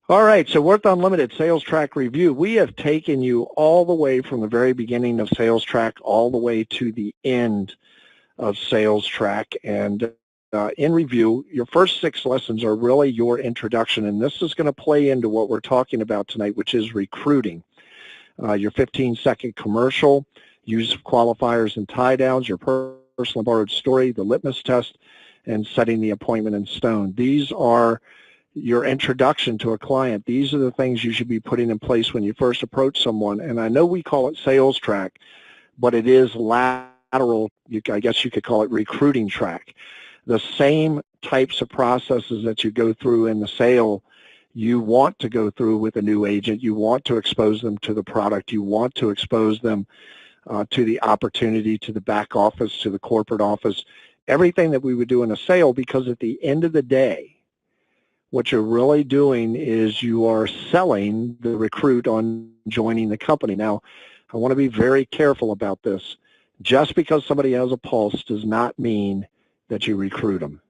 All right, so Worth Unlimited Sales Track Review. We have taken you all the way from the very beginning of Sales Track all the way to the end of Sales Track. And in review, your first 6 lessons are really your introduction, and this is going to play into what we're talking about tonight, which is recruiting. Your 15-second commercial, use of qualifiers and tie-downs, your personal borrowed story, the litmus test, and setting the appointment in stone. These are your introduction to a client. These are the things you should be putting in place when you first approach someone. And I know we call it Sales Track, but it is lateral. I guess you could call it recruiting track. The same types of processes that you go through in the sale, you want to go through with a new agent. You want to expose them to the product. You want to expose them to the opportunity, to the back office, to the corporate office, everything that we would do in a sale, because at the end of the day, what you're really doing is you are selling the recruit on joining the company. Now, I want to be very careful about this. Just because somebody has a pulse does not mean that you recruit them.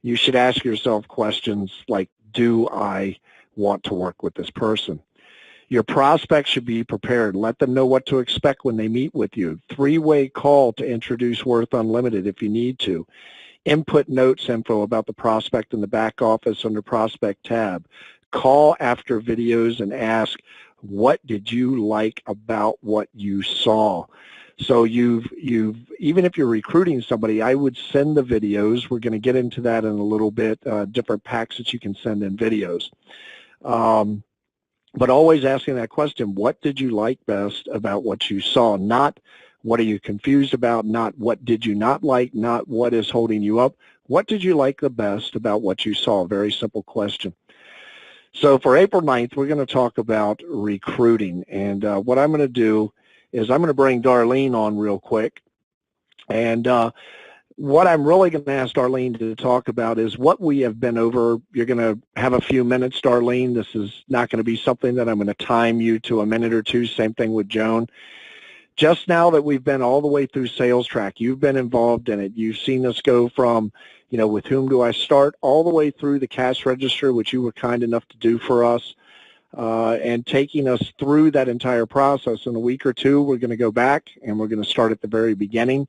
You should ask yourself questions like, do I want to work with this person? Your prospects should be prepared. Let them know what to expect when they meet with you. 3-way call to introduce Worth Unlimited if you need to. Input notes info about the prospect in the back office under Prospect tab. Call after videos and ask, what did you like about what you saw? So you've even if you're recruiting somebody, I would send the videos. We're going to get into that in a little bit, different packs that you can send in videos. But always asking that question, what did you like best about what you saw? Not what are you confused about, not what did you not like, not what is holding you up. What did you like the best about what you saw? Very simple question. So for April 9th, we're going to talk about recruiting. And what I'm going to do is I'm going to bring Darlene on real quick. And what I'm really going to ask Darlene to talk about is what we have been over. You're going to have a few minutes, Darlene. This is not going to be something that I'm going to time you to a minute or two. Same thing with Joan. Just now that we've been all the way through Sales Track, you've been involved in it. You've seen us go from, with whom do I start, all the way through the cash register, which you were kind enough to do for us, and taking us through that entire process. In a week or two, we're going to go back, and we're going to start at the very beginning,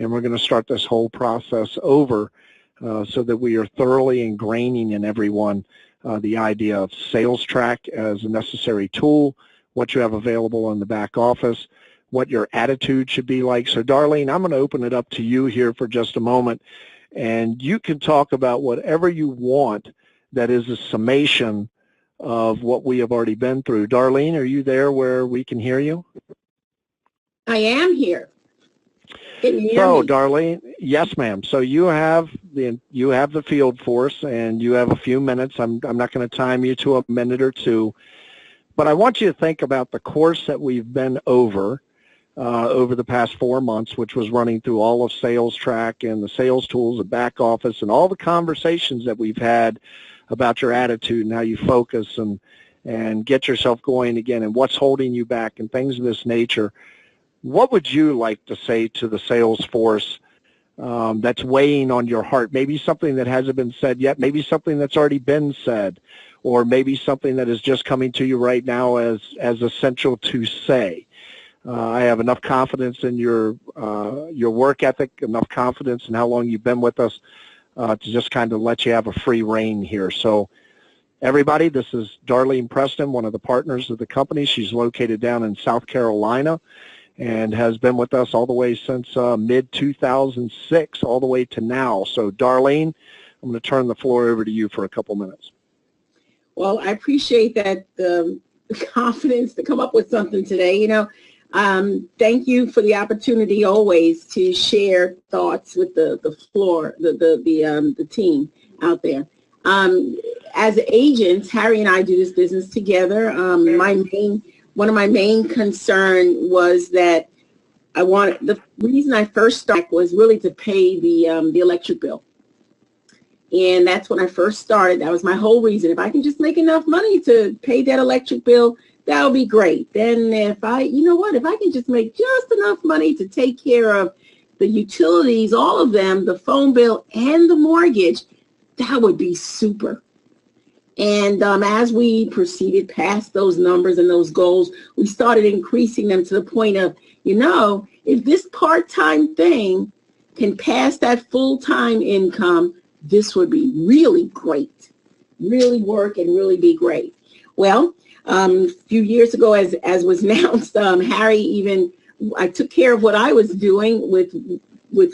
and we're going to start this whole process over so that we are thoroughly ingraining in everyone the idea of Sales Track as a necessary tool, what you have available in the back office, what your attitude should be like. So Darlene, I'm going to open it up to you here for just a moment, and you can talk about whatever you want that is a summation of what we have already been through. Darlene, are you there where we can hear you? I am here. Can you hear so me? Darlene, yes ma'am. So you have the field force, and you have a few minutes. I'm not going to time you to a minute or two, but I want you to think about the course that we've been over the past 4 months, which was running through all of Sales Track and the sales tools, the back office, and all the conversations that we've had about your attitude and how you focus and get yourself going again and what's holding you back and things of this nature. What would you like to say to the sales force that's weighing on your heart? Maybe something that hasn't been said yet, maybe something that's already been said, or maybe something that is just coming to you right now as essential to say. I have enough confidence in your work ethic, enough confidence in how long you've been with us to just kind of let you have a free rein here. So everybody, this is Darlene Preston, one of the partners of the company. She's located down in South Carolina and has been with us all the way since mid-2006, all the way to now. So Darlene, I'm going to turn the floor over to you for a couple minutes. Well, I appreciate that confidence to come up with something today. Thank you for the opportunity always to share thoughts with the floor, the team out there. As agents, Harry and I do this business together. One of my main concern was that the reason I first started was really to pay the electric bill. And that's when I first started. That was my whole reason. If I can just make enough money to pay that electric bill, that would be great. Then if I can just make just enough money to take care of the utilities, all of them, the phone bill and the mortgage, that would be super. And as we proceeded past those numbers and those goals, we started increasing them to the point of, if this part-time thing can pass that full-time income, this would be really great, really work and really be great. Well, a few years ago, as was announced, Harry I took care of what I was doing with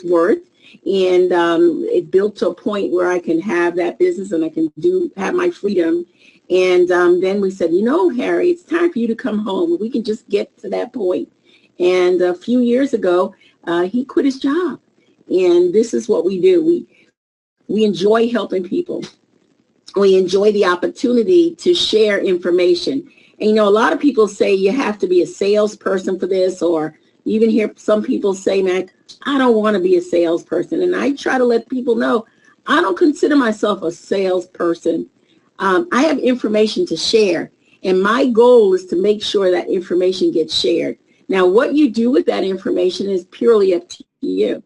Worth, and it built to a point where I can have that business and I can have my freedom. And then we said, Harry, it's time for you to come home. We can just get to that point. And a few years ago, he quit his job. And this is what we do. We enjoy helping people. We enjoy the opportunity to share information. And, a lot of people say you have to be a salesperson for this, or even hear some people say, man, I don't want to be a salesperson. And I try to let people know I don't consider myself a salesperson. I have information to share, and my goal is to make sure that information gets shared. Now, what you do with that information is purely up to you.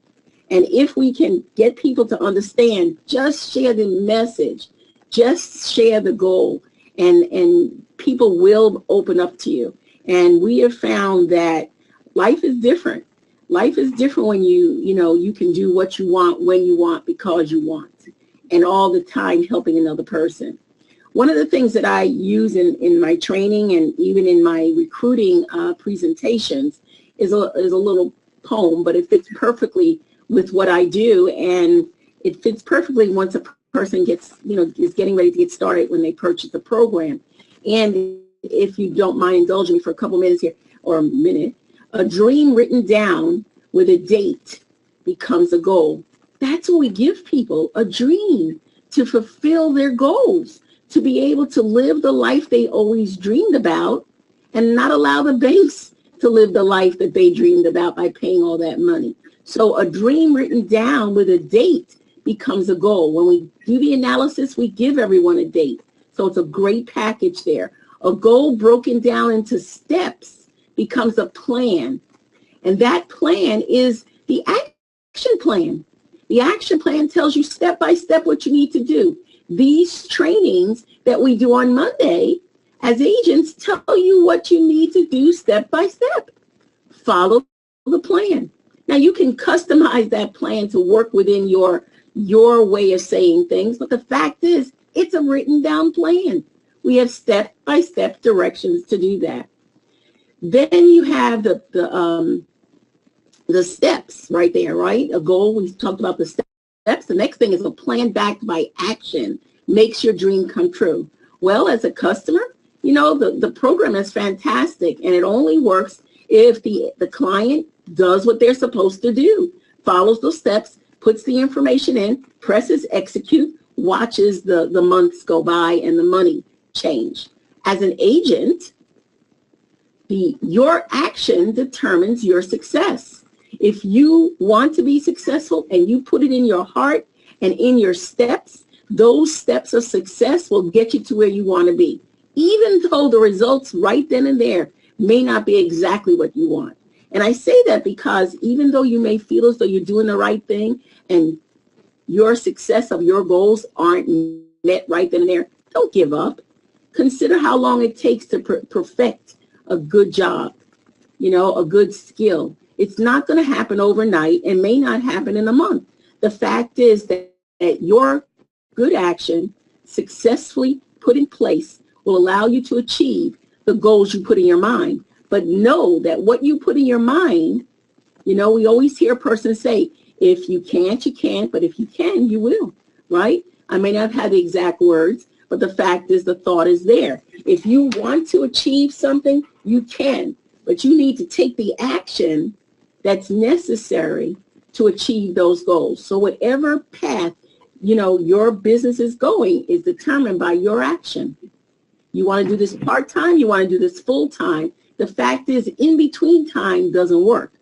And if we can get people to understand, just share the message, just share the goal, and people will open up to you. And we have found that life is different. Life is different when you can do what you want, when you want, because you want, and all the time helping another person. One of the things that I use in my training and even in my recruiting presentations is a little poem, but it fits perfectly with what I do, and it fits perfectly once a person gets, is getting ready to get started when they purchase the program. And if you don't mind indulging me for a couple minutes here, or a minute, a dream written down with a date becomes a goal. That's what we give people, a dream to fulfill their goals, to be able to live the life they always dreamed about and not allow the banks to live the life that they dreamed about by paying all that money. So a dream written down with a date becomes a goal. When we do the analysis, we give everyone a date. So it's a great package there. A goal broken down into steps becomes a plan. And that plan is the action plan. The action plan tells you step by step what you need to do. These trainings that we do on Monday as agents tell you what you need to do step by step. Follow the plan. Now, you can customize that plan to work within your way of saying things, but the fact is, it's a written down plan. We have step-by-step directions to do that. Then you have the steps right there, right? A goal, we talked about the steps. The next thing is a plan backed by action makes your dream come true. Well, as a customer, the program is fantastic, and it only works if the client does what they're supposed to do, follows those steps, puts the information in, presses execute, watches the months go by and the money change. As an agent, your action determines your success. If you want to be successful and you put it in your heart and in your steps, those steps of success will get you to where you want to be, even though the results right then and there may not be exactly what you want. And I say that because even though you may feel as though you're doing the right thing and your success of your goals aren't met right then and there, don't give up. Consider how long it takes to perfect a good job, a good skill. It's not going to happen overnight and may not happen in a month. The fact is that your good action successfully put in place will allow you to achieve the goals you put in your mind. But know that what you put in your mind, we always hear a person say, if you can't, you can't, but if you can, you will, right? I may not have had the exact words, but the fact is the thought is there. If you want to achieve something, you can, but you need to take the action that's necessary to achieve those goals. So whatever path, your business is going is determined by your action. You want to do this part-time, you want to do this full-time. The fact is, in between time doesn't work.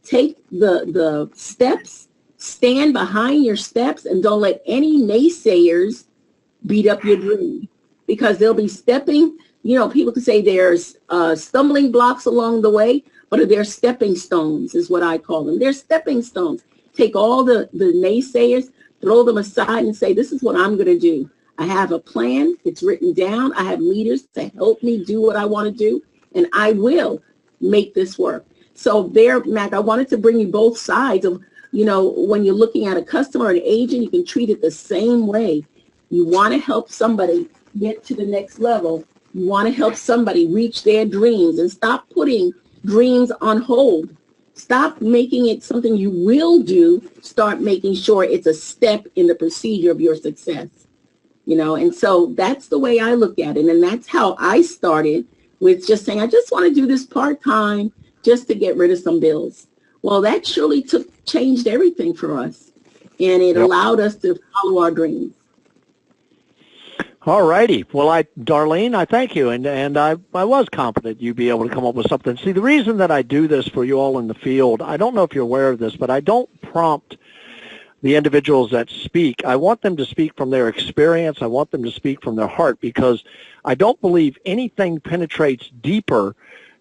Take the steps, stand behind your steps, and don't let any naysayers beat up your dream. Because they'll be stepping, people can say there's stumbling blocks along the way, but they're stepping stones is what I call them. They're stepping stones. Take all the naysayers, throw them aside and say, this is what I'm going to do. I have a plan. It's written down. I have leaders to help me do what I want to do, and I will make this work. So there, Mac, I wanted to bring you both sides of, when you're looking at a customer or an agent, you can treat it the same way. You want to help somebody get to the next level. You want to help somebody reach their dreams, and stop putting dreams on hold. Stop making it something you will do. Start making sure it's a step in the procedure of your success. And so that's the way I look at it. And that's how I started, with just saying, I just want to do this part-time just to get rid of some bills. Well, that surely changed everything for us. And it allowed us to follow our dreams. All righty. Well, Darlene, I thank you, and I was confident you'd be able to come up with something. See, the reason that I do this for you all in the field, I don't know if you're aware of this, but I don't prompt the individuals that speak. I want them to speak from their experience. I want them to speak from their heart, because I don't believe anything penetrates deeper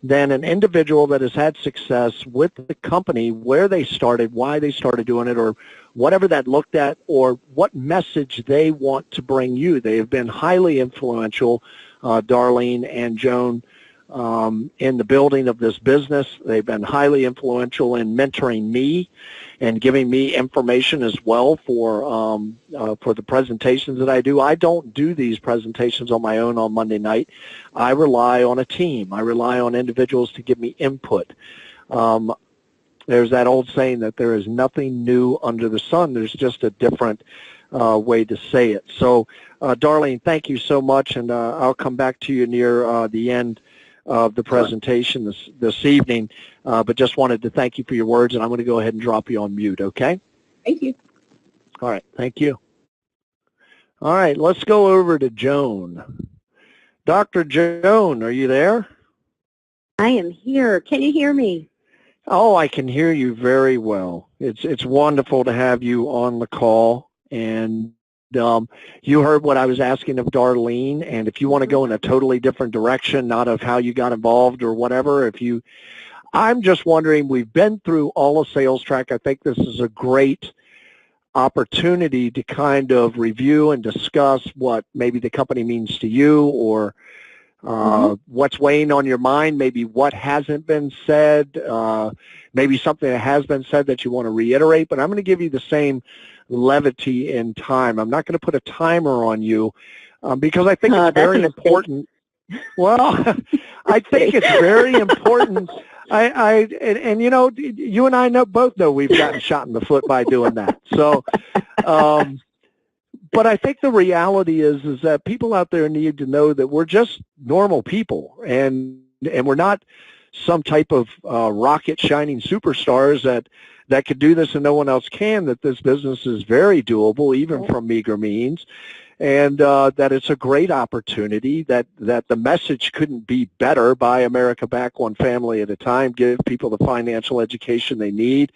than an individual that has had success with the company, where they started, why they started doing it, or whatever that looked at, or what message they want to bring you. They have been highly influential, Darlene and Joan, in the building of this business. They've been highly influential in mentoring me and giving me information as well for the presentations that I do. I don't do these presentations on my own on Monday night. I rely on a team. I rely on individuals to give me input. There's that old saying that there is nothing new under the sun. There's just a different way to say it. So, Darlene, thank you so much, and I'll come back to you near the end of the presentation this evening, but just wanted to thank you for your words, and I'm going to go ahead and drop you on mute, okay? Thank you. All right, thank you. All right, let's go over to Joan. Dr. Joan, are you there? I am here. Can you hear me? Oh, I can hear you very well. It's wonderful to have you on the call, and you heard what I was asking of Darlene, and if you want to go in a totally different direction, not of how you got involved or whatever, I'm just wondering, we've been through all of Sales Track. I think this is a great opportunity to kind of review and discuss what maybe the company means to you, or what's weighing on your mind, maybe what hasn't been said, maybe something that has been said that you want to reiterate, but I'm going to give you the same levity in time. I'm not going to put a timer on you because I think it's very important. Well, I think it's very important. And you know, you and I both know we've gotten shot in the foot by doing that. So, but I think the reality is that people out there need to know that we're just normal people, and we're not some type of rocket shining superstars that could do this and no one else can, that this business is very doable, even from meager means, and that it's a great opportunity, that the message couldn't be better: buy America back one family at a time, give people the financial education they need.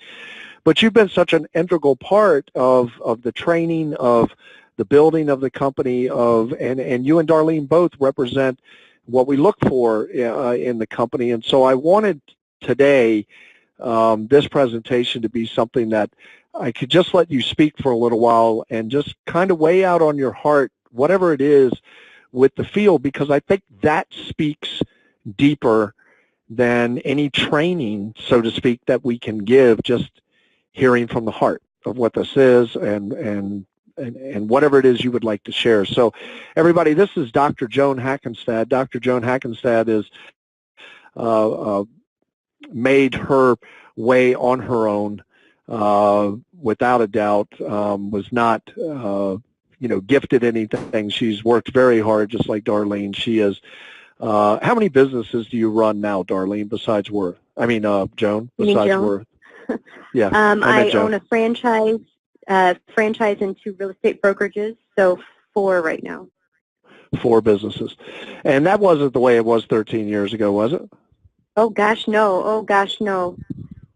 But you've been such an integral part of the training, of the building of the company, and you and Darlene both represent what we look for in the company. And so I wanted today this presentation to be something that I could just let you speak for a little while and just kind of weigh out on your heart whatever it is with the field, because I think that speaks deeper than any training, so to speak, that we can give, just hearing from the heart of what this is and whatever it is you would like to share. So everybody, this is Dr. Joan Hackenstad. Dr. Joan Hackenstad is made her way on her own, without a doubt, was not gifted anything. She's worked very hard, just like Darlene. She is. How many businesses do you run now, Darlene, besides Worth? I mean, Joan, besides Worth? Yeah. I own a franchise and 2 real estate brokerages, so 4 right now. 4 businesses. And that wasn't the way it was 13 years ago, was it? Oh, gosh, no. Oh, gosh, no.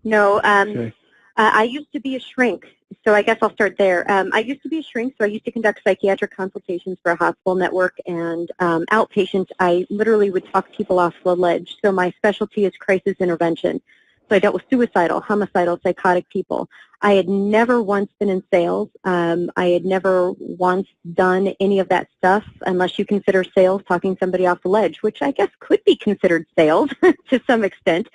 No, Okay. I used to be a shrink, so I guess I'll start there. I used to be a shrink, so I used to conduct psychiatric consultations for a hospital network, and outpatient, I literally would talk people off the ledge. So my specialty is crisis intervention. So I dealt with suicidal, homicidal, psychotic people. I had never once been in sales. I had never once done any of that stuff, unless you consider sales talking somebody off the ledge, which I guess could be considered sales to some extent.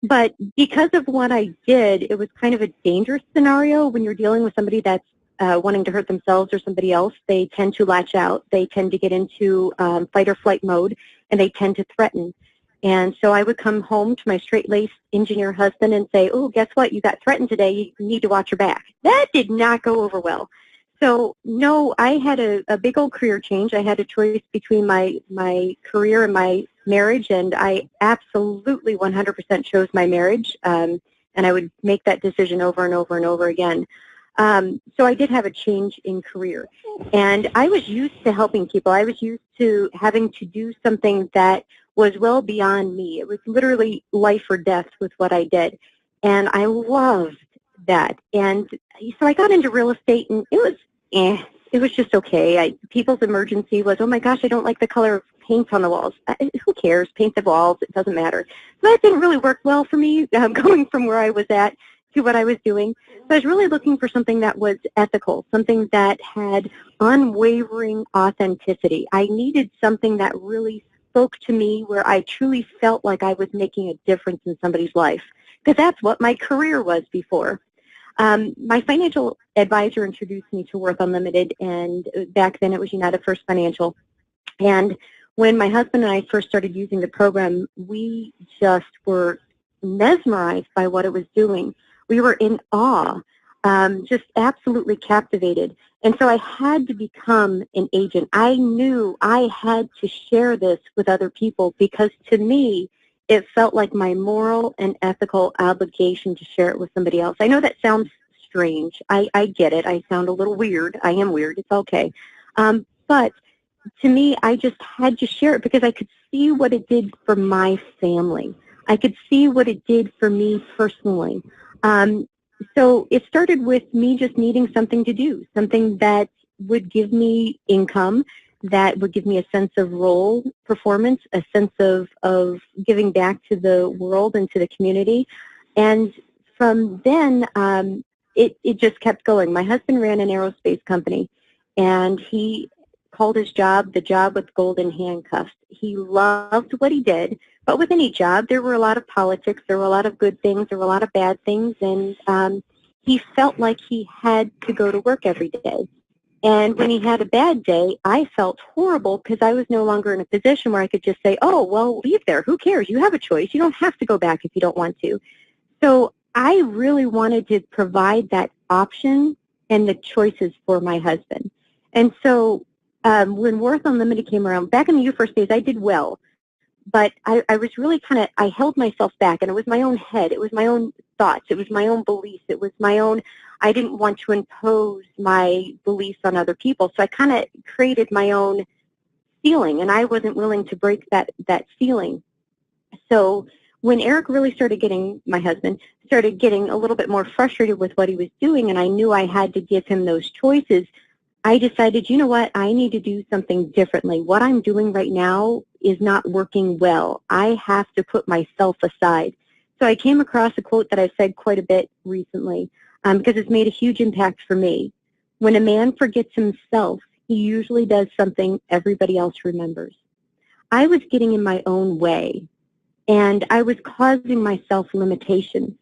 But because of what I did, it was kind of a dangerous scenario when you're dealing with somebody that's wanting to hurt themselves or somebody else. They tend to latch out. They tend to get into fight or flight mode, and they tend to threaten. And so I would come home to my straight-laced engineer husband and say, oh, guess what? You got threatened today. You need to watch your back. That did not go over well. So, no, I had a big old career change. I had a choice between my career and my marriage, and I absolutely 100% chose my marriage, and I would make that decision over and over and over again. So I did have a change in career, and I was used to helping people. I was used to having to do something that was well beyond me. It was literally life or death with what I did, and I loved that. And so I got into real estate, and it was just okay. People's emergency was, oh my gosh, I don't like the color of paint on the walls. Who cares? Paint the walls. It doesn't matter. So that didn't really work well for me, going from where I was at to what I was doing. So I was really looking for something that was ethical, something that had unwavering authenticity. I needed something that really spoke to me, where I truly felt like I was making a difference in somebody's life, because that's what my career was before. My financial advisor introduced me to Worth Unlimited, and back then it was United First Financial. And when my husband and I first started using the program, we just were mesmerized by what it was doing. We were in awe, just absolutely captivated. And so I had to become an agent. I knew I had to share this with other people, because to me, it felt like my moral and ethical obligation to share it with somebody else. I know that sounds strange. I get it. I sound a little weird. I am weird. It's okay. But to me, I just had to share it because I could see what it did for my family. I could see what it did for me personally. So it started with me just needing something to do, something that would give me income, that would give me a sense of role performance, a sense of giving back to the world and to the community. And from then, it just kept going. My husband ran an aerospace company, and he called his job the job with golden handcuffs. He loved what he did, but with any job, there were a lot of politics, there were a lot of good things, there were a lot of bad things, and he felt like he had to go to work every day. And when he had a bad day, I felt horrible because I was no longer in a position where I could just say, oh, well, leave there. Who cares? You have a choice. You don't have to go back if you don't want to. So I really wanted to provide that option and the choices for my husband. And so when Worth Unlimited came around, back in the UFirst days, I did well. But I was really I held myself back, and it was my own head. It was my own thoughts. It was my own beliefs. It was my own, I didn't want to impose my beliefs on other people. So I kind of created my own ceiling, and I wasn't willing to break that ceiling. So when Eric really my husband, started getting a little bit more frustrated with what he was doing, and I knew I had to give him those choices, I decided, you know what, I need to do something differently. What I'm doing right now is not working well. I have to put myself aside. So I came across a quote that I've said quite a bit recently, because it's made a huge impact for me. When a man forgets himself, he usually does something everybody else remembers. I was getting in my own way, and I was causing myself limitations.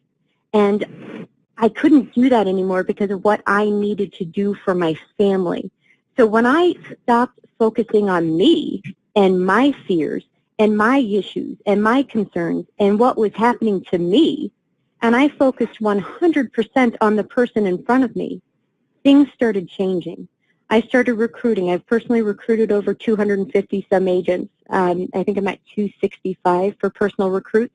And I couldn't do that anymore because of what I needed to do for my family. So when I stopped focusing on me and my fears and my issues and my concerns and what was happening to me, and I focused 100% on the person in front of me, things started changing. I started recruiting. I've personally recruited over 250 some agents. I think I'm at 265 for personal recruits.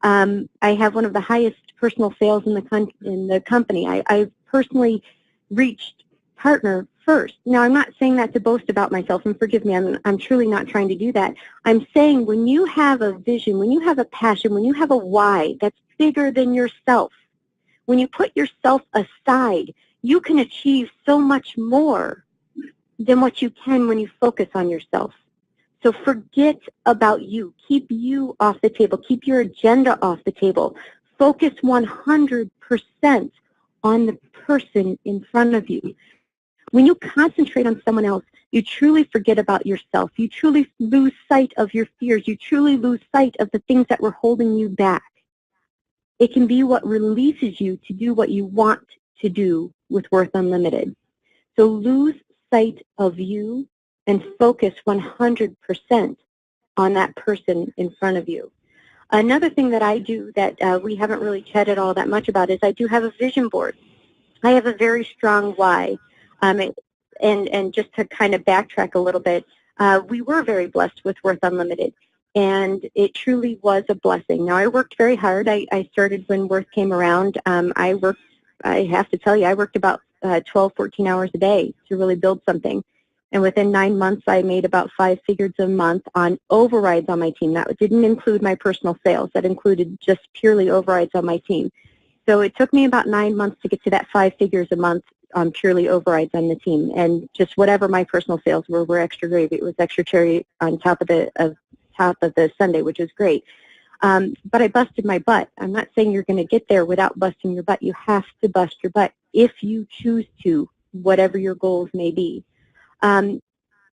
I have one of the highest personal sales in the company. I've personally reached partner first. Now, I'm not saying that to boast about myself, and forgive me, I'm truly not trying to do that. I'm saying when you have a vision, when you have a passion, when you have a why that's bigger than yourself, when you put yourself aside, you can achieve so much more than what you can when you focus on yourself. So forget about you. Keep you off the table. Keep your agenda off the table. Focus 100% on the person in front of you. When you concentrate on someone else, you truly forget about yourself. You truly lose sight of your fears. You truly lose sight of the things that were holding you back. It can be what releases you to do what you want to do with Worth Unlimited. So lose sight of you and focus 100% on that person in front of you. Another thing that I do that we haven't really chatted all that much about is I do have a vision board. I have a very strong why. And just to kind of backtrack a little bit, we were very blessed with Worth Unlimited, and it truly was a blessing. Now, I worked very hard. I started when Worth came around. I have to tell you, I worked about 12, 14 hours a day to really build something. And within 9 months, I made about 5 figures a month on overrides on my team. That didn't include my personal sales. That included just purely overrides on my team. So it took me about 9 months to get to that 5 figures a month on purely overrides on the team. And just whatever my personal sales were extra gravy. It was extra cherry on top of the sundae, which was great. But I busted my butt. I'm not saying you're going to get there without busting your butt. You have to bust your butt if you choose to, whatever your goals may be.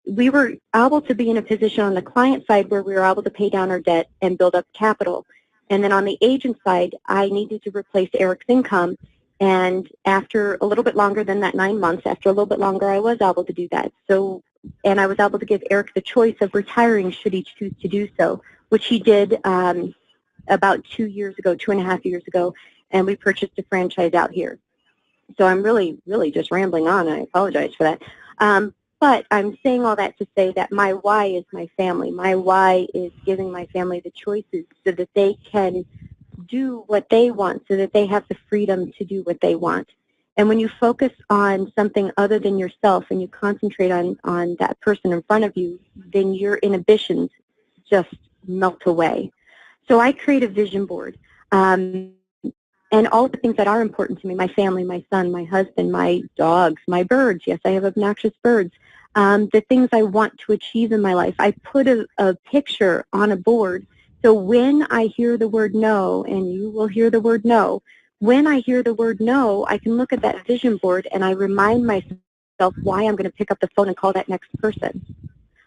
We were able to be in a position on the client side where we were able to pay down our debt and build up capital. And then on the agent side, I needed to replace Eric's income. And after a little bit longer than that 9 months, after a little bit longer, I was able to do that. And I was able to give Eric the choice of retiring should he choose to do so, which he did about 2 years ago, 2.5 years ago, and we purchased a franchise out here. So I'm really, really just rambling on. I apologize for that. But I'm saying all that to say that my why is my family. My why is giving my family the choices so that they can do what they want, so that they have the freedom to do what they want. And when you focus on something other than yourself and you concentrate on that person in front of you, then your inhibitions just melt away. So I create a vision board. And all the things that are important to me, my family, my son, my husband, my dogs, my birds. Yes, I have obnoxious birds. The things I want to achieve in my life. I put a picture on a board. So when I hear the word no, and you will hear the word no, when I hear the word no, I can look at that vision board and I remind myself why I'm going to pick up the phone and call that next person.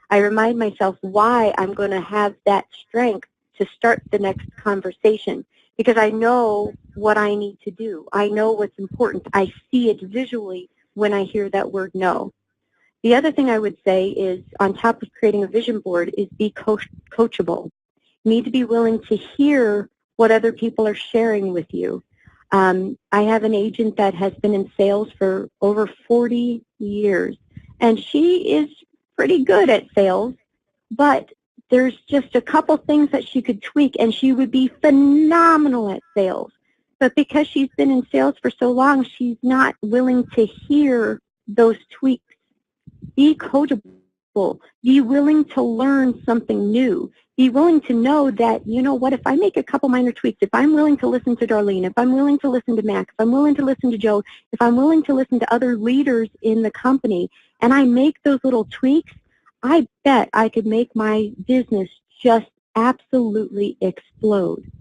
I remind myself why I'm going to have that strength to start the next conversation. Because I know what I need to do. I know what's important. I see it visually when I hear that word no. The other thing I would say is, on top of creating a vision board, is be coachable. You need to be willing to hear what other people are sharing with you. I have an agent that has been in sales for over 40 years, and she is pretty good at sales, but there's just a couple things that she could tweak, and she would be phenomenal at sales. But because she's been in sales for so long, she's not willing to hear those tweaks. Be coachable. Be willing to learn something new. Be willing to know that, you know what, if I make a couple minor tweaks, if I'm willing to listen to Darlene, if I'm willing to listen to Mac, if I'm willing to listen to Joe, if I'm willing to listen to other leaders in the company, and I make those little tweaks, I bet I could make my business just absolutely explode.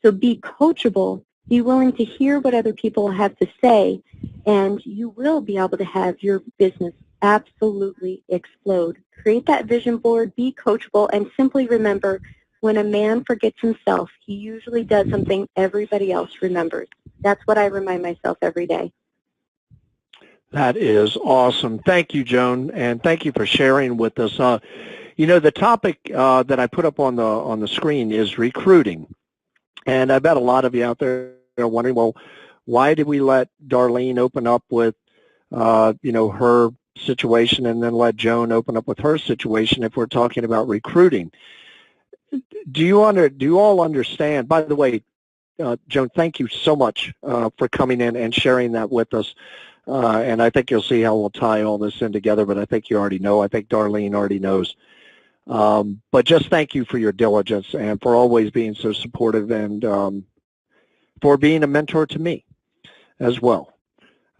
So be coachable, be willing to hear what other people have to say, and you will be able to have your business absolutely explode. Create that vision board, be coachable, and simply remember, when a man forgets himself, he usually does something everybody else remembers. That's what I remind myself every day. That is awesome. Thank you, Joan, and thank you for sharing with us. You know, the topic that I put up on the screen is recruiting, and I bet a lot of you out there are wondering, well, why did we let Darlene open up with, you know, her situation, and then let Joan open up with her situation if we're talking about recruiting? Do you all understand? By the way, Joan, thank you so much for coming in and sharing that with us. And I think you'll see how we'll tie all this in together, but I think you already know. I think Darlene already knows. But just thank you for your diligence and for always being so supportive, and for being a mentor to me as well.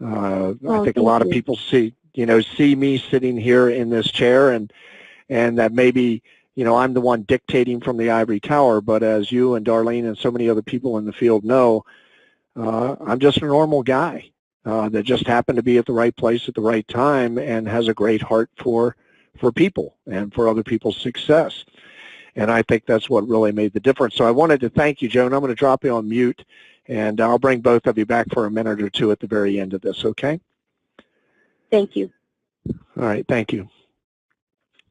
I think a lot of people see me sitting here in this chair, and that maybe I'm the one dictating from the ivory tower, but as you and Darlene and so many other people in the field know, I'm just a normal guy that just happened to be at the right place at the right time and has a great heart for people and for other people's success. And I think that's what really made the difference. So I wanted to thank you, Joan. I'm going to drop you on mute, and I'll bring both of you back for a minute or two at the very end of this, okay? Thank you. All right, thank you.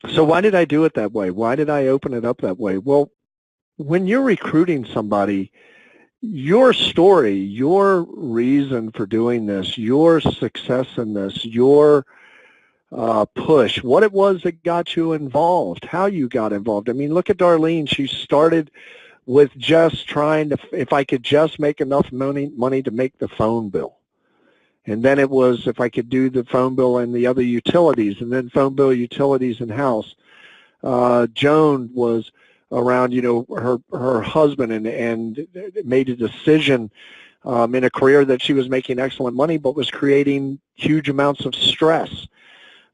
So why did I do it that way? Why did I open it up that way? Well, when you're recruiting somebody, your story, your reason for doing this, your success in this, your push, what it was that got you involved, how you got involved. I mean, look at Darlene. She started with just trying to, if I could just make enough money to make the phone bill. And then it was if I could do the phone bill and the other utilities, and then phone bill, utilities, and house. Joan was around, her husband and made a decision in a career that she was making excellent money but was creating huge amounts of stress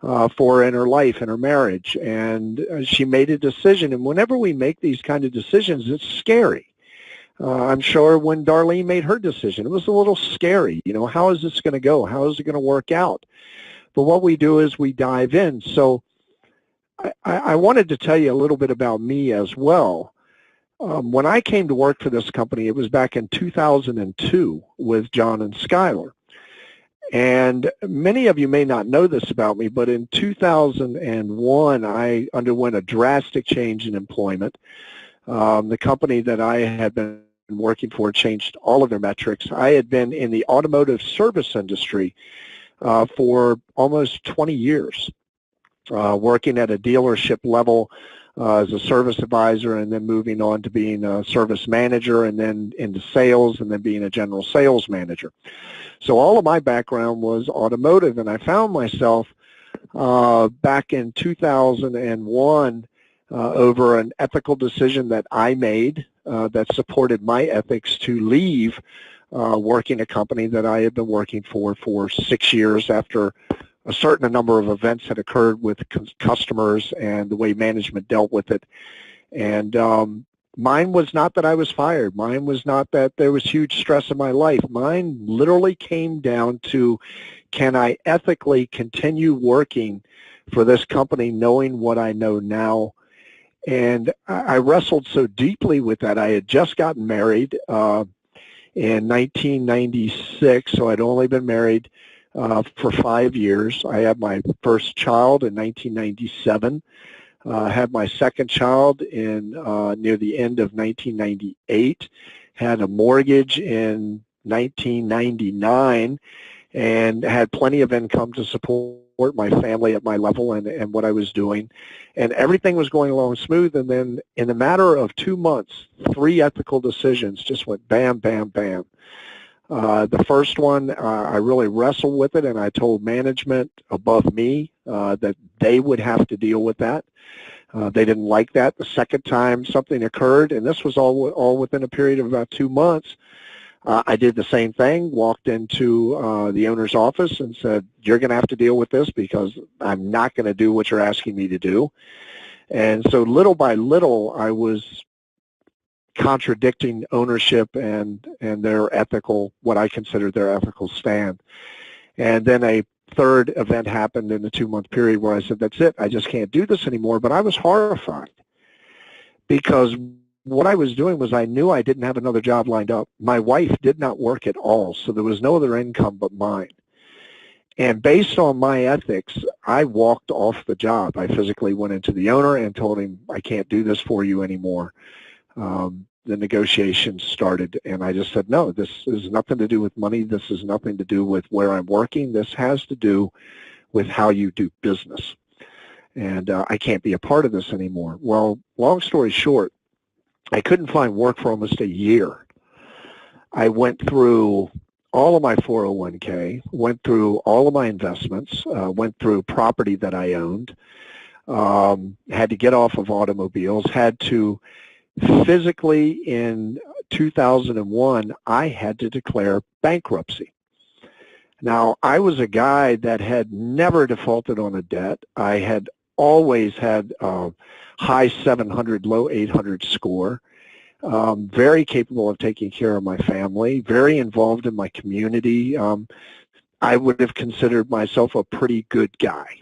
for her in her life, in her marriage. And she made a decision. And whenever we make these kind of decisions, it's scary. I'm sure when Darlene made her decision, it was a little scary. How is this going to go? How is it going to work out? But what we do is we dive in. So I wanted to tell you a little bit about me as well. When I came to work for this company, it was back in 2002 with John and Skylar. And many of you may not know this about me, but in 2001, I underwent a drastic change in employment. The company that I had been working for changed all of their metrics. I had been in the automotive service industry for almost 20 years, working at a dealership level as a service advisor, and then moving on to being a service manager, and then into sales, and then being a general sales manager. So all of my background was automotive, and I found myself back in 2001 over an ethical decision that I made that supported my ethics to leave working a company that I had been working for 6 years after a certain number of events had occurred with customers and the way management dealt with it. And mine was not that I was fired. Mine was not that there was huge stress in my life. Mine literally came down to, can I ethically continue working for this company knowing what I know now? And I wrestled so deeply with that. I had just gotten married in 1996, so I'd only been married for 5 years. I had my first child in 1997. Had my second child in near the end of 1998. Had a mortgage in 1999, and had plenty of income to support my family at my level and what I was doing. And everything was going along smooth, and then in a matter of 2 months, 3 ethical decisions just went bam, bam, bam. The first one, I really wrestled with it, and I told management above me that they would have to deal with that. They didn't like that. The second time something occurred, and this was all within a period of about 2 months, I did the same thing, walked into the owner's office and said, you're going to have to deal with this because I'm not going to do what you're asking me to do. And so little by little, I was contradicting ownership and their ethical, what I consider their ethical stand. And then a third event happened in the 2-month period where I said, that's it, I just can't do this anymore. But I was horrified because what I was doing was I knew I didn't have another job lined up. My wife did not work at all, so there was no other income but mine. And based on my ethics, I walked off the job. I physically went into the owner and told him, I can't do this for you anymore. The negotiations started, and I just said, no, this has nothing to do with money. This has nothing to do with where I'm working. This has to do with how you do business. And I can't be a part of this anymore. Well, long story short, I couldn't find work for almost a year. I went through all of my 401k, went through all of my investments, went through property that I owned, had to get off of automobiles, had to physically in 2001, I had to declare bankruptcy. Now, I was a guy that had never defaulted on a debt. I had always had high 700, low 800 score. Very capable of taking care of my family, very involved in my community. I would have considered myself a pretty good guy.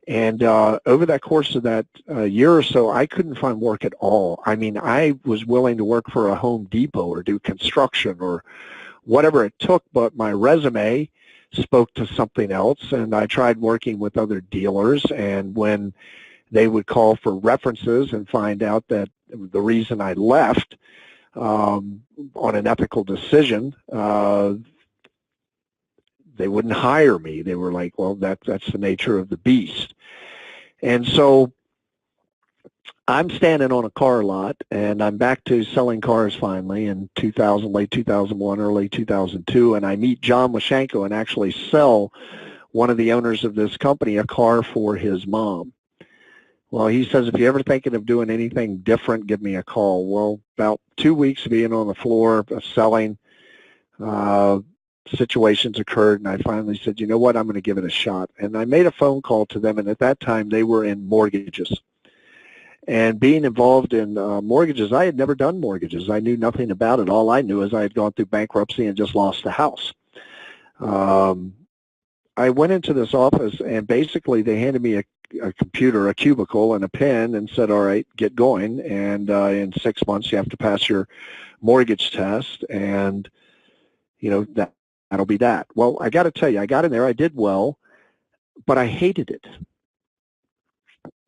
And over that course of that year or so, I couldn't find work at all. I mean, I was willing to work for a Home Depot or do construction or whatever it took, but my resume spoke to something else, and I tried working with other dealers, and when they would call for references and find out that the reason I left on an ethical decision, they wouldn't hire me. They were like, well, that's the nature of the beast. And so I'm standing on a car lot, and I'm back to selling cars finally in 2000, late 2001, early 2002, and I meet John Mashenko and actually sell one of the owners of this company a car for his mom. Well, he says, if you're ever thinking of doing anything different, give me a call. Well, about 2 weeks of being on the floor of selling, situations occurred, and I finally said, you know what, I'm going to give it a shot. And I made a phone call to them, and at that time they were in mortgages. And being involved in mortgages, I had never done mortgages. I knew nothing about it. All I knew is I had gone through bankruptcy and just lost the house. I went into this office, and basically they handed me a computer, a cubicle, and a pen and said, all right, get going. And in 6 months you have to pass your mortgage test, and you know, that'll be that. Well, I got to tell you, I got in there, I did well, but I hated it.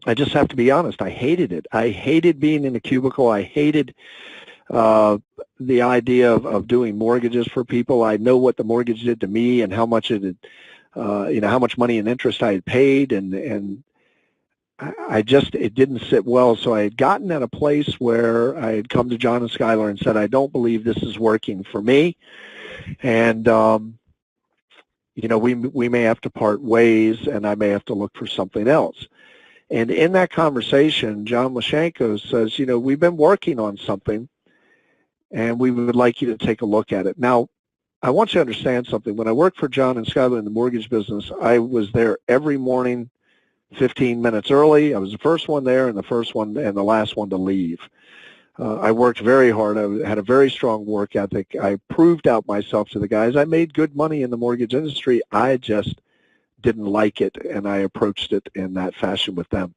I just have to be honest, I hated it. I hated being in a cubicle. I hated the idea of doing mortgages for people. I know what the mortgage did to me and how much it had, how much money and interest I had paid, and it didn't sit well. So I had gotten at a place where I had come to John and Skylar and said, I don't believe this is working for me. And, we may have to part ways, and I may have to look for something else. And in that conversation, John Mashenko says, we've been working on something, and we would like you to take a look at it. Now, I want you to understand something. When I worked for John and Skylar in the mortgage business, I was there every morning 15 minutes early. I was the first one there and the last one to leave. I worked very hard. I had a very strong work ethic. I proved out myself to the guys. I made good money in the mortgage industry. I just didn't like it, and I approached it in that fashion with them.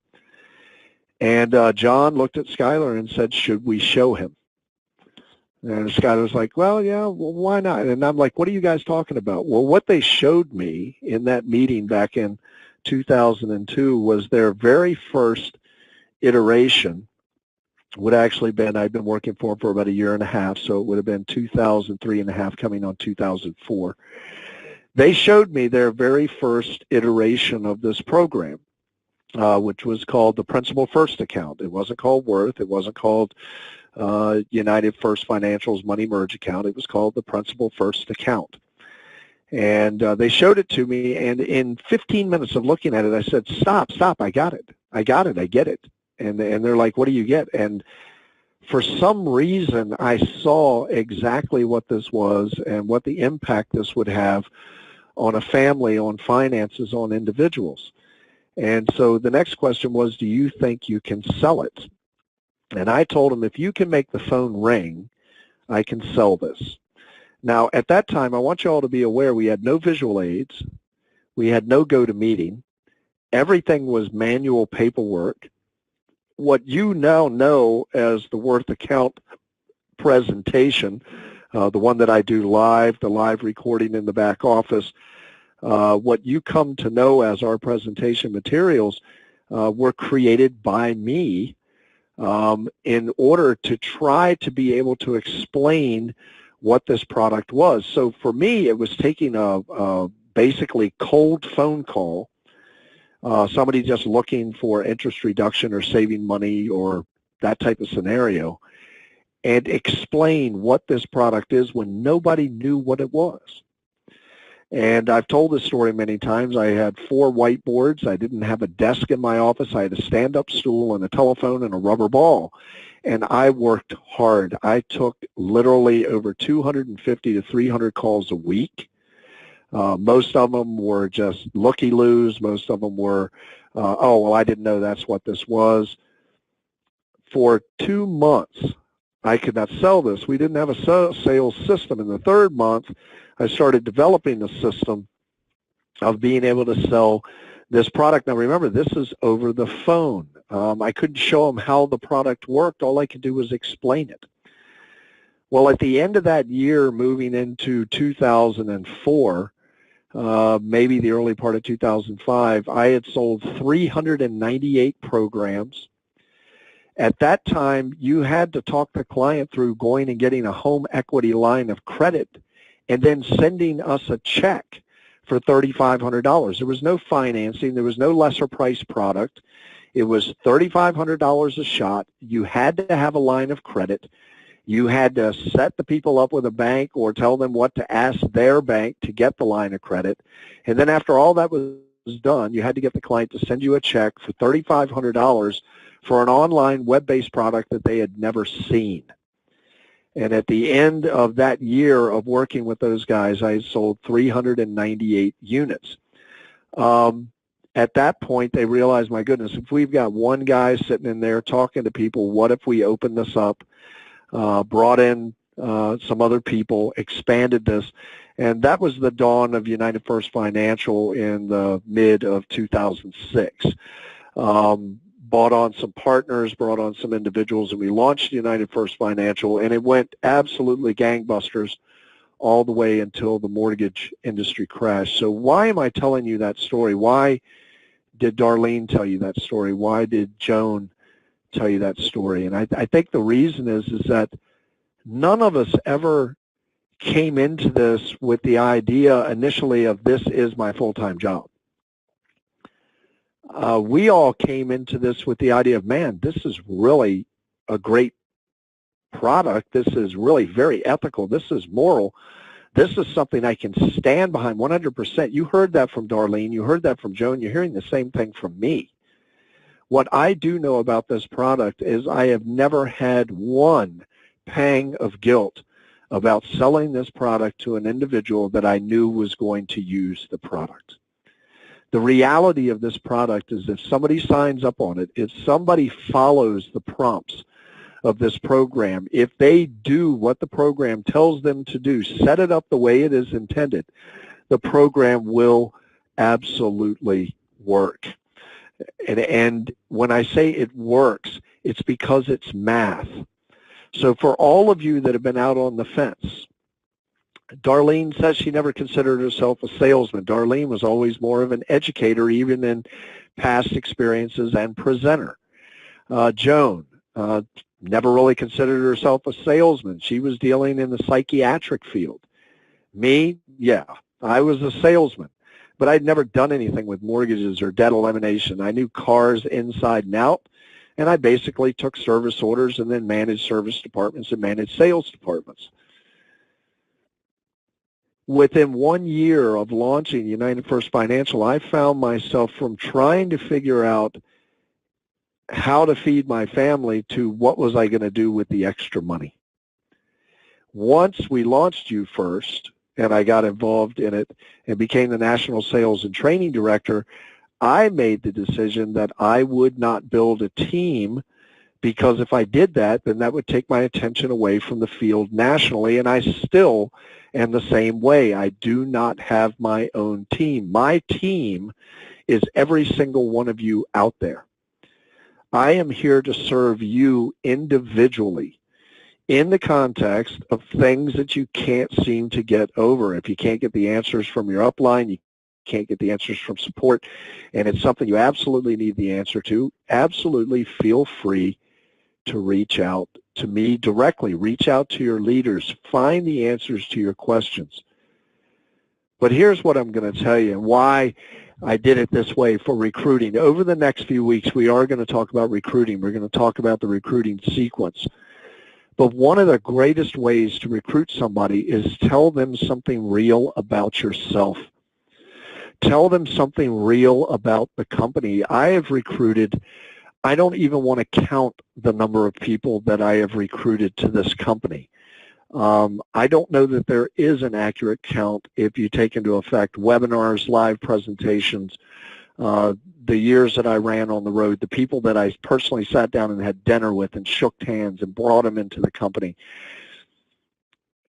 And John looked at Skylar and said, should we show him? And Skylar was like, well, yeah, well, why not? And I'm like, what are you guys talking about? Well, what they showed me in that meeting back in 2002 was their very first iteration. Would actually been, I've been working for them for about a year and a half, so it would have been 2003 and a half coming on 2004. They showed me their very first iteration of this program, which was called the Principal First Account. It wasn't called Worth. It wasn't called United First Financial's Money Merge Account. It was called the Principal First Account. And they showed it to me, and in 15 minutes of looking at it, I said, stop, I got it, I get it. And they're like, what do you get? And for some reason, I saw exactly what this was and what the impact this would have on a family, on finances, on individuals. And so the next question was, do you think you can sell it? And I told them, if you can make the phone ring, I can sell this. Now, at that time, I want you all to be aware we had no visual aids. We had no GoToMeeting. Everything was manual paperwork. What you now know as the Worth account presentation, the one that I do live, the live recording in the back office, what you come to know as our presentation materials were created by me in order to try to be able to explain what this product was. So for me, it was taking a basically cold phone call, somebody just looking for interest reduction or saving money or that type of scenario, and explain what this product is when nobody knew what it was. And I've told this story many times. I had 4 whiteboards. I didn't have a desk in my office. I had a stand-up stool and a telephone and a rubber ball. And I worked hard. I took literally over 250 to 300 calls a week. Most of them were just looky-loos. Most of them were oh, well, I didn't know that's what this was. For 2 months, I could not sell this. We didn't have a sales system. In the third month, I started developing the system of being able to sell this product. Now, remember, this is over the phone. I couldn't show them how the product worked. All I could do was explain it. Well, at the end of that year, moving into 2004, maybe the early part of 2005, I had sold 398 programs. At that time, you had to talk the client through going and getting a home equity line of credit and then sending us a check for $3,500. There was no financing. There was no lesser price product. It was $3,500 a shot. You had to have a line of credit. You had to set the people up with a bank or tell them what to ask their bank to get the line of credit. And then after all that was done, you had to get the client to send you a check for $3,500 for an online web-based product that they had never seen. And at the end of that year of working with those guys, I sold 398 units. At that point, they realized, my goodness, if we've got one guy sitting in there talking to people, what if we open this up, brought in some other people, expanded this? And that was the dawn of United First Financial in the mid of 2006. Brought on some partners, brought on some individuals, and we launched United First Financial, and it went absolutely gangbusters all the way until the mortgage industry crashed. So why am I telling you that story? Why did Darlene tell you that story? Why did Joan tell you that story? And I think the reason is that none of us ever came into this with the idea initially of this is my full-time job. We all came into this with the idea of, man, this is really a great product. This is really very ethical. This is moral. This is something I can stand behind 100%. You heard that from Darlene. You heard that from Joan. You're hearing the same thing from me. What I do know about this product is I have never had one pang of guilt about selling this product to an individual that I knew was going to use the product. The reality of this product is if somebody signs up on it, if somebody follows the prompts of this program, if they do what the program tells them to do, set it up the way it is intended, the program will absolutely work. And when I say it works, it's because it's math. So for all of you that have been out on the fence, Darlene says she never considered herself a salesman. Darlene was always more of an educator, even in past experiences and presenter. Joan never really considered herself a salesman. She was dealing in the psychiatric field. Me, yeah, I was a salesman, but I'd never done anything with mortgages or debt elimination. I knew cars inside and out, and I basically took service orders and then managed service departments and managed sales departments. Within 1 year of launching United First Financial, I found myself from trying to figure out how to feed my family to what was I going to do with the extra money. Once we launched You First, and I got involved in it and became the National Sales and Training Director, I made the decision that I would not build a team, because if I did that, then that would take my attention away from the field nationally, and I still am the same way. I do not have my own team. My team is every single one of you out there. I am here to serve you individually in the context of things that you can't seem to get over. If you can't get the answers from your upline, you can't get the answers from support, and it's something you absolutely need the answer to, absolutely feel free to reach out to me directly. Reach out to your leaders. Find the answers to your questions. But here's what I'm going to tell you and why I did it this way for recruiting. Over the next few weeks, we are going to talk about recruiting. We're going to talk about the recruiting sequence. But one of the greatest ways to recruit somebody is tell them something real about yourself. Tell them something real about the company. I have recruited, I don't even want to count the number of people that I have recruited to this company. I don't know that there is an accurate count if you take into effect webinars, live presentations, the years that I ran on the road, the people that I personally sat down and had dinner with and shook hands and brought them into the company,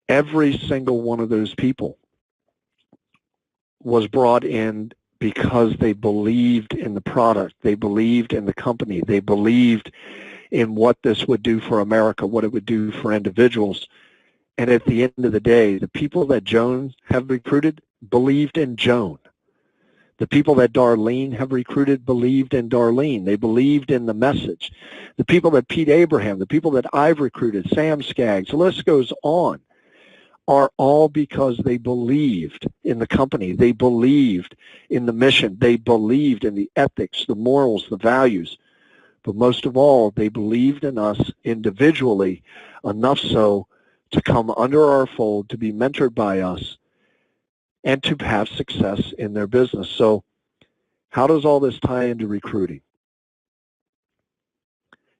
every single one of those people was brought in because they believed in the product, they believed in the company, they believed in what this would do for America, what it would do for individuals. And at the end of the day, the people that Joan have recruited believed in Joan. The people that Darlene have recruited believed in Darlene. They believed in the message. The people that Pete Abraham, the people that I've recruited, Sam Skaggs, the list goes on, are all because they believed in the company. They believed in the mission. They believed in the ethics, the morals, the values. But most of all, they believed in us individually, enough so to come under our fold, to be mentored by us, and to have success in their business. So how does all this tie into recruiting?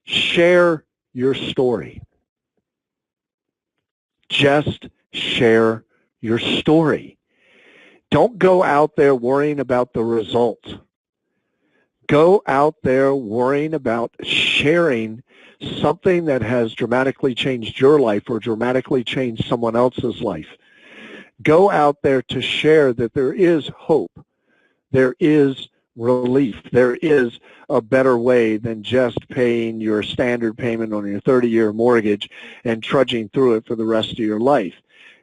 Share your story. Just share your story. Don't go out there worrying about the results. Go out there worrying about sharing something that has dramatically changed your life or dramatically changed someone else's life. Go out there to share that there is hope, there is relief, there is a better way than just paying your standard payment on your 30-year mortgage and trudging through it for the rest of your life.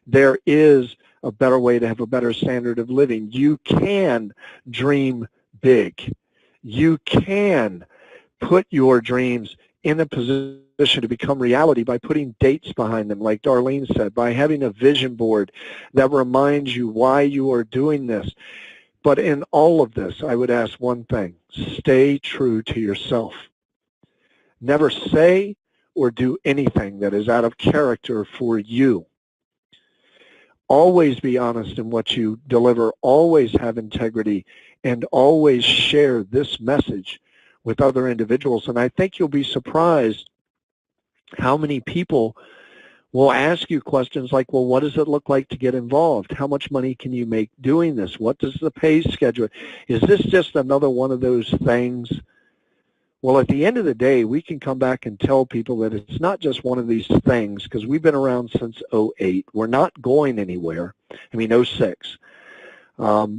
There is a better way to have a better standard of living. You can dream big. You can put your dreams in a position to become reality by putting dates behind them, like Darlene said, by having a vision board that reminds you why you are doing this. But in all of this, I would ask one thing: stay true to yourself. Never say or do anything that is out of character for you. Always be honest in what you deliver, always have integrity, and always share this message with other individuals. And I think you'll be surprised how many people will ask you questions like, well, what does it look like to get involved? How much money can you make doing this? What does the pay schedule? Is this just another one of those things? Well, at the end of the day, we can come back and tell people that it's not just one of these things, because we've been around since 2008. We're not going anywhere. I mean, 2006.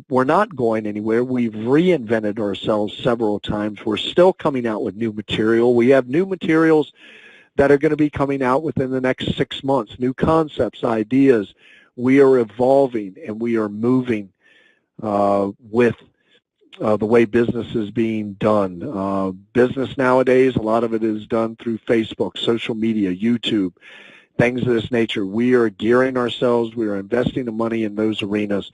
We're not going anywhere. We've reinvented ourselves several times. We're still coming out with new material. We have new materials that are going to be coming out within the next 6 months, new concepts, ideas. We are evolving and we are moving with the way business is being done. Business nowadays, a lot of it is done through Facebook, social media, YouTube, things of this nature. We are gearing ourselves. We are investing the money in those arenas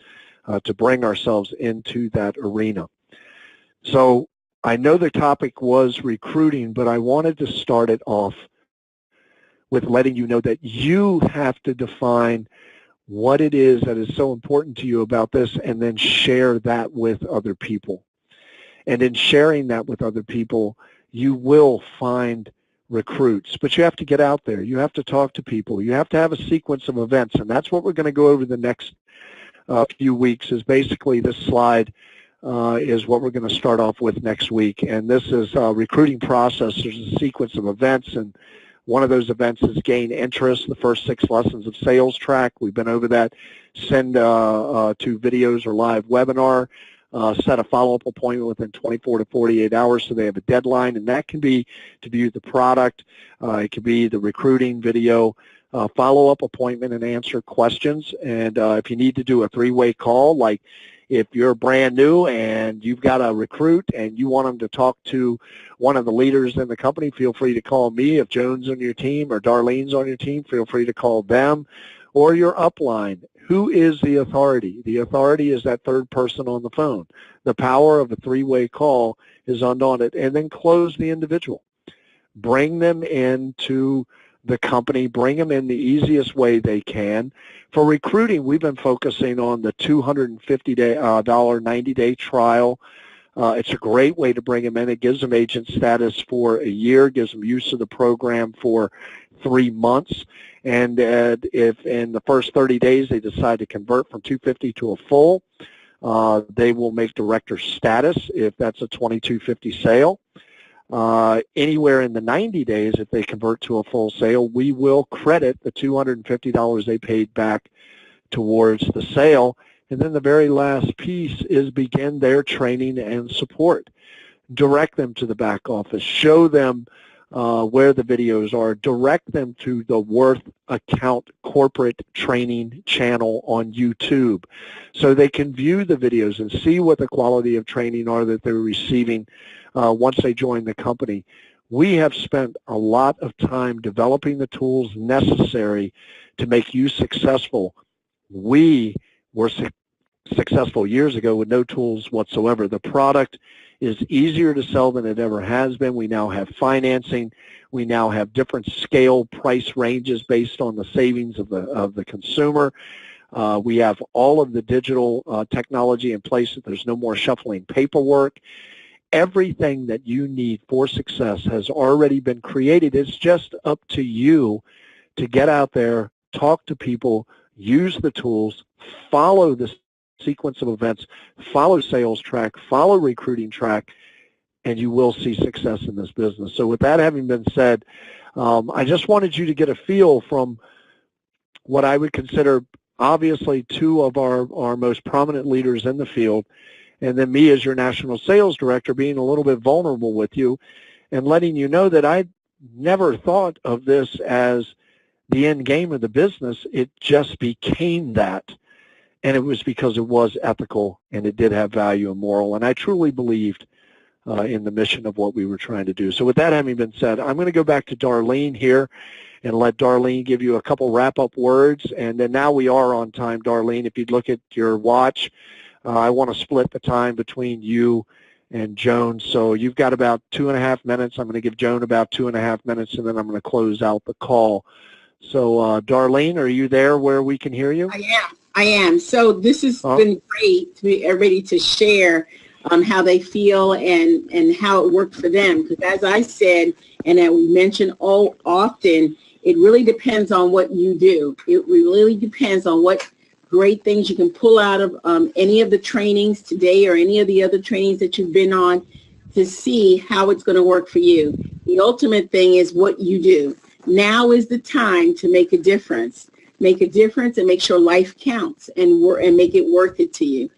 to bring ourselves into that arena. So I know the topic was recruiting, but I wanted to start it off with letting you know that you have to define what it is that is so important to you about this, and then share that with other people. And in sharing that with other people, you will find recruits. But you have to get out there. You have to talk to people. You have to have a sequence of events, and that's what we're going to go over the next few weeks. Is basically this slide is what we're going to start off with next week. And this is a recruiting process. There's a sequence of events, and one of those events is gain interest, the first 6 lessons of Sales Track. We've been over that. Send 2 videos or live webinar. Set a follow-up appointment within 24 to 48 hours so they have a deadline, and that can be to view the product. It could be the recruiting video, follow-up appointment, and answer questions. And if you need to do a 3-way call, like if you're brand new and you've got a recruit and you want them to talk to one of the leaders in the company, feel free to call me. If Joan's on your team or Darlene's on your team, feel free to call them or your upline. Who is the authority? The authority is that third person on the phone. The power of a 3-way call is undaunted. And then close the individual. Bring them into the company. Bring them in the easiest way they can. For recruiting, we've been focusing on the $250 90-day trial. It's a great way to bring them in. It gives them agent status for a year, gives them use of the program for 3 months. And if in the first 30 days they decide to convert from $250 to a full, They will make director status if that's a 2250 sale. Anywhere in the 90 days, if they convert to a full sale, we will credit the $250 they paid back towards the sale. And then the very last piece is begin their training and support. Direct them to the back office. Show them where the videos are. Direct them to the Worth Account corporate training channel on YouTube so they can view the videos and see what the quality of training are that they're receiving once they join the company. We have spent a lot of time developing the tools necessary to make you successful. We were successful years ago with no tools whatsoever. The product is easier to sell than it ever has been. We now have financing. We now have different scale price ranges based on the savings of the consumer. We have all of the digital technology in place. There's no more shuffling paperwork. Everything that you need for success has already been created. It's just up to you to get out there, talk to people, use the tools, follow the sequence of events, follow sales track, follow recruiting track, and you will see success in this business. So with that having been said, I just wanted you to get a feel from what I would consider obviously two of our most prominent leaders in the field, and then me as your national sales director being a little bit vulnerable with you and letting you know that I never thought of this as the end game of the business. It just became that. And it was because it was ethical and it did have value and moral. And I truly believed in the mission of what we were trying to do. So with that having been said, I'm going to go back to Darlene here and let Darlene give you a couple wrap-up words. And then now we are on time, Darlene. If you'd look at your watch, I want to split the time between you and Joan. So you've got about 2.5 minutes. I'm going to give Joan about 2.5 minutes, and then I'm going to close out the call. So Darlene, are you there where we can hear you? I am. So this has been great to everybody to share how they feel and how it worked for them. Because as I said, and that we mention often, it really depends on what you do. It really depends on what great things you can pull out of any of the trainings today or any of the other trainings that you've been on to see how it's going to work for you. The ultimate thing is what you do. Now is the time to make a difference. Make a difference and make sure life counts and make it worth it to you.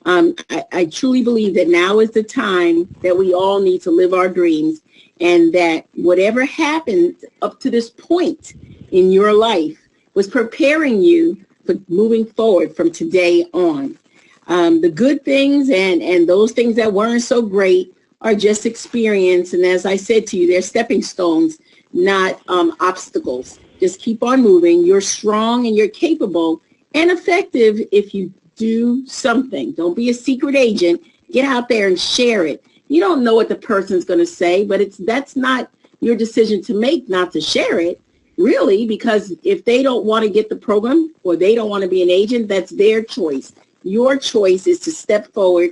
I truly believe that now is the time that we all need to live our dreams, and that whatever happened up to this point in your life was preparing you for moving forward from today on. The good things and those things that weren't so great are just experience. And as I said to you, they're stepping stones, not obstacles. Just keep on moving. You're strong and you're capable and effective if you do something. Don't be a secret agent. Get out there and share it. You don't know what the person's going to say, but that's not your decision to make not to share it, really, because if they don't want to get the program or they don't want to be an agent, that's their choice. Your choice is to step forward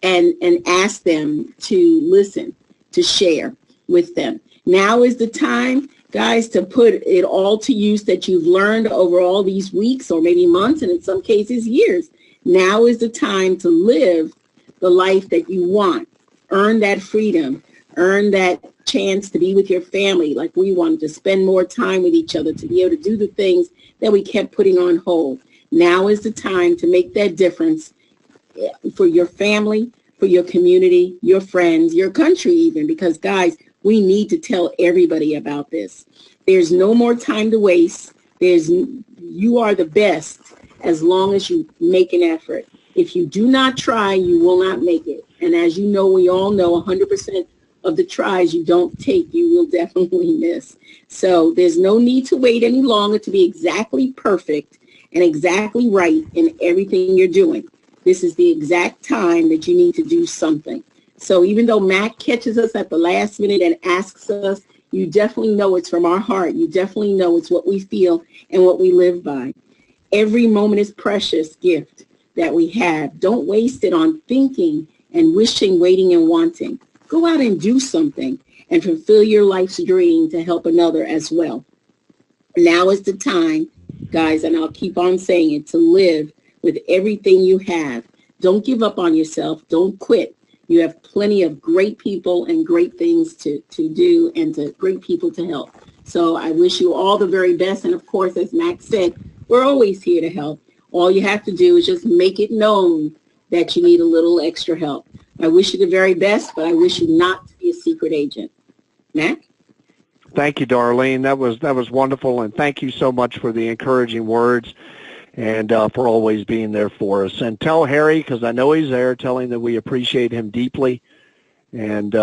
and ask them to listen, to share with them. Now is the time, guys, to put it all to use that you've learned over all these weeks or maybe months and in some cases years. Now is the time to live the life that you want. Earn that freedom. Earn that chance to be with your family like we wanted, to spend more time with each other, to be able to do the things that we kept putting on hold. Now is the time to make that difference for your family, for your community, your friends, your country even, because, guys, we need to tell everybody about this. There's no more time to waste. You are the best as long as you make an effort. If you do not try, you will not make it. And as you know, we all know 100% of the tries you don't take, you will definitely miss. So there's no need to wait any longer to be exactly perfect and exactly right in everything you're doing. This is the exact time that you need to do something. So even though Matt catches us at the last minute and asks us, you definitely know it's from our heart. You definitely know it's what we feel and what we live by. Every moment is precious gift that we have. Don't waste it on thinking and wishing, waiting, and wanting. Go out and do something and fulfill your life's dream to help another as well. Now is the time, guys, and I'll keep on saying it, to live with everything you have. don't give up on yourself. Don't quit. You have plenty of great people and great things to do and to great people to help. So I wish you all the very best. And of course, as Max said, we're always here to help. All you have to do is just make it known that you need a little extra help. I wish you the very best, but I wish you not to be a secret agent. Mac? Thank you, Darlene. That was wonderful, and thank you so much for the encouraging words and for always being there for us. And tell Harry, because I know he's there, tell him that we appreciate him deeply. And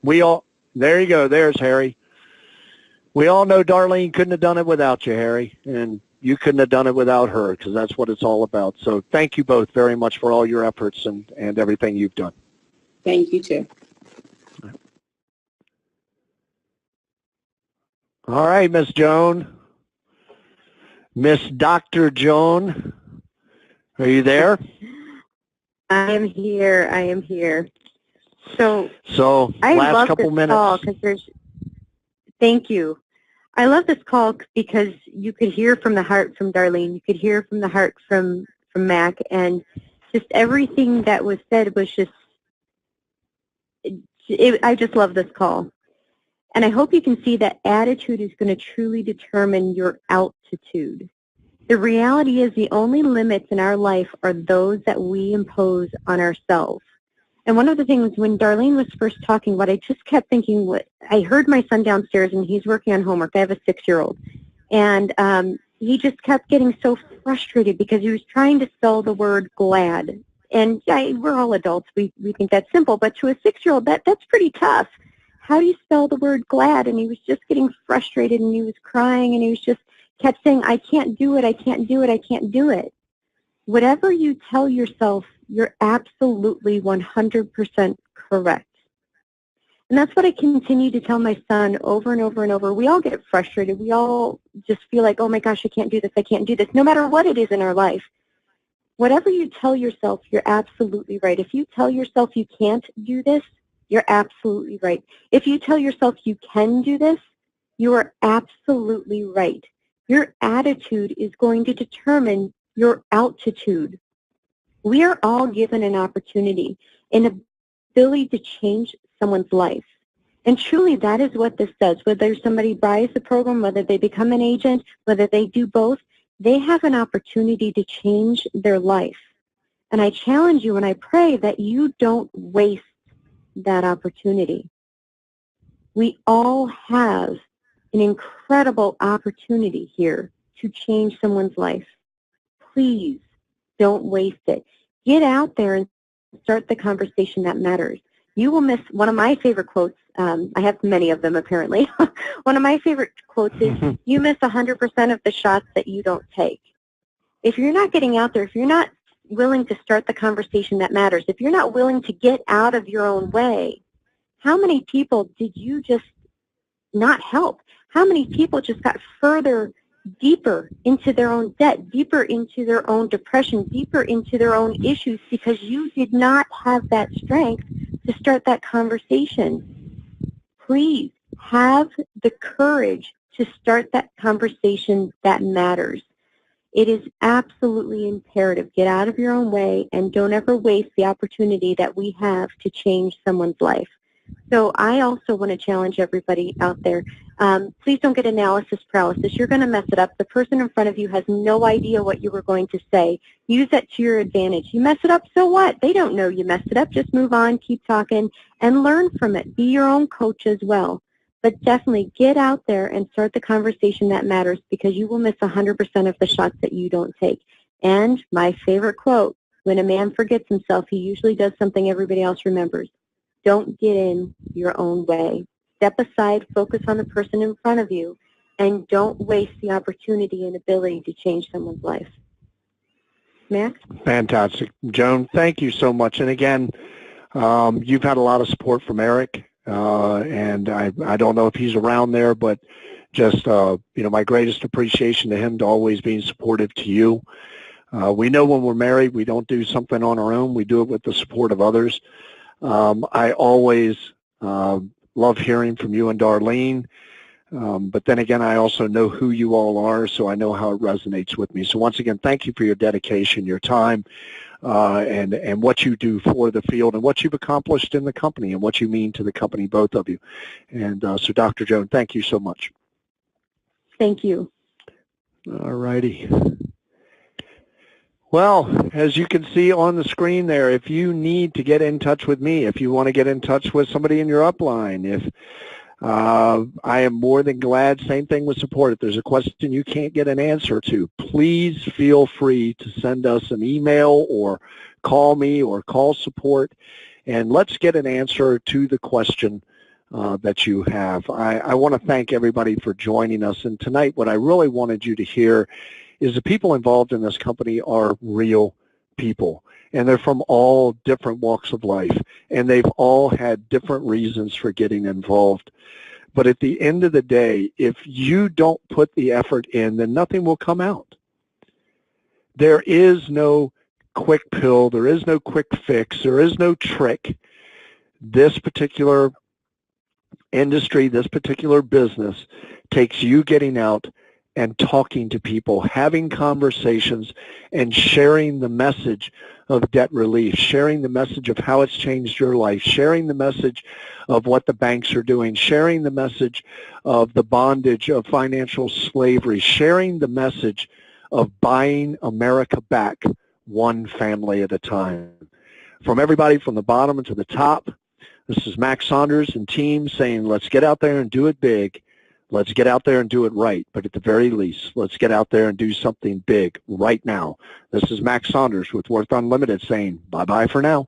we all, there you go, there's Harry. We all know Darlene couldn't have done it without you, Harry, and you couldn't have done it without her, because that's what it's all about. So thank you both very much for all your efforts and everything you've done. Thank you, too. All right, Miss Joan. Miss Dr. Joan, are you there? I am here. I am here. So I last love couple this minutes. Call 'cause thank you. I love this call because you could hear from the heart from Darlene. You could hear from the heart from Mac, and just everything that was said was just. I just love this call. And I hope you can see that attitude is going to truly determine your altitude. The reality is the only limits in our life are those that we impose on ourselves. And one of the things when Darlene was first talking about, I just kept thinking, I heard my son downstairs and he's working on homework. I have a 6-year-old. And he just kept getting so frustrated because he was trying to spell the word glad. And we're all adults. We think that's simple. But to a 6-year-old, that's pretty tough. How do you spell the word glad? And he was just getting frustrated, and he was crying, and he was just kept saying, I can't do it, I can't do it, I can't do it. Whatever you tell yourself, you're absolutely 100% correct. And that's what I continue to tell my son over and over and over. We all get frustrated. We all just feel like, oh my gosh, I can't do this, I can't do this, no matter what it is in our life. Whatever you tell yourself, you're absolutely right. If you tell yourself you can't do this, you're absolutely right. If you tell yourself you can do this, you are absolutely right. Your attitude is going to determine your altitude. We are all given an opportunity, an ability to change someone's life. And truly, that is what this does. Whether somebody buys the program, whether they become an agent, whether they do both, they have an opportunity to change their life. And I challenge you and I pray that you don't waste that opportunity. We all have an incredible opportunity here to change someone's life. Please don't waste it. Get out there and start the conversation that matters. You will miss one of my favorite quotes. I have many of them apparently. One of my favorite quotes is, you miss 100% of the shots that you don't take. If you're not getting out there, if you're not willing to start the conversation that matters, if you're not willing to get out of your own way, how many people did you just not help? How many people just got deeper into their own debt, deeper into their own depression, deeper into their own issues because you did not have that strength to start that conversation? Please have the courage to start that conversation that matters. It is absolutely imperative. Get out of your own way and don't ever waste the opportunity that we have to change someone's life. So I also want to challenge everybody out there. Please don't get analysis paralysis. You're going to mess it up. The person in front of you has no idea what you were going to say. Use that to your advantage. You mess it up, so what? They don't know you messed it up. Just move on, keep talking, and learn from it. Be your own coach as well. But definitely get out there and start the conversation that matters because you will miss 100% of the shots that you don't take. And my favorite quote, when a man forgets himself, he usually does something everybody else remembers. Don't get in your own way. Step aside, focus on the person in front of you, and don't waste the opportunity and ability to change someone's life. Max? Fantastic. Joan, thank you so much. And again, you've had a lot of support from Eric, and I don't know if he's around there, but just, my greatest appreciation to him to always being supportive to you. We know when we're married, we don't do something on our own. We do it with the support of others. I always love hearing from you and Darlene, but then again, I also know who you all are, so I know how it resonates with me. So once again, thank you for your dedication, your time. and what you do for the field and what you've accomplished in the company and what you mean to the company, both of you. And so Dr. Joan, thank you so much. Thank you. All righty. Well, as you can see on the screen there, if you need to get in touch with me, if you want to get in touch with somebody in your upline, if I am more than glad, same thing with support. If there's a question you can't get an answer to, please feel free to send us an email or call me or call support, and let's get an answer to the question that you have. I want to thank everybody for joining us, and tonight what I really wanted you to hear is the people involved in this company are real people, and they're from all different walks of life, and they've all had different reasons for getting involved. But at the end of the day, if you don't put the effort in, then nothing will come out. There is no quick pill. There is no quick fix. There is no trick. This particular industry, this particular business takes you getting out and talking to people, having conversations, and sharing the message of debt relief, sharing the message of how it's changed your life, sharing the message of what the banks are doing, sharing the message of the bondage of financial slavery, sharing the message of buying America back one family at a time. From everybody from the bottom to the top, this is Max Saunders and team saying, let's get out there and do it big. Let's get out there and do it right, but at the very least, let's get out there and do something big right now. This is Max Saunders with Worth Unlimited saying bye-bye for now.